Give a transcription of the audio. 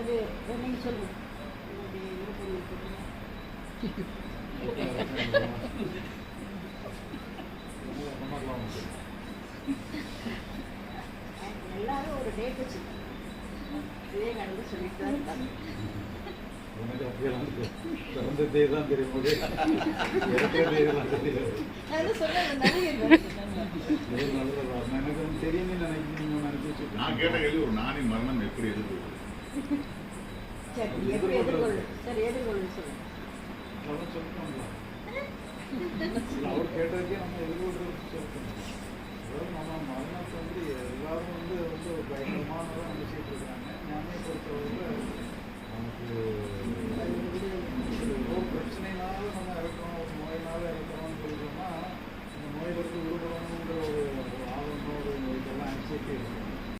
அது நீங்கள் சொல்லுங்கள். எல்லாரும் ஒரு டேட் வச்சுருக்காங்க. விவேகானந்தர் சொல்லிட்டு தான் இருக்காங்க. எனக்கு அப்படியெல்லாம் பிறந்த தேதி தான் தெரியும் போது இறக்கிற தேதியெல்லாம் தெரியாது. எனக்கு வந்து தெரியும்னு நினைச்சு நான் கேட்ட கேள்வி ஒரு நாணி மரணம் எப்படி எதிர்கொள்வது? சரி, எப்படி எதிர்கொள்ளு? சரி, எதிர்கொள்ளு சொல்லுங்க. அதெல்லாம் சொல்லிட்டோம்ல. அவர் கேட்டதுக்கே நம்ம எதிர்கொள்றது சொல்லணும். அதாவது நம்ம மரணத்தை வந்து எல்லாரும் வந்து ஒரு பயங்கரமானதான் நினைச்சிட்டு இருக்காங்க. ஞானியை பொறுத்தவரை நமக்கு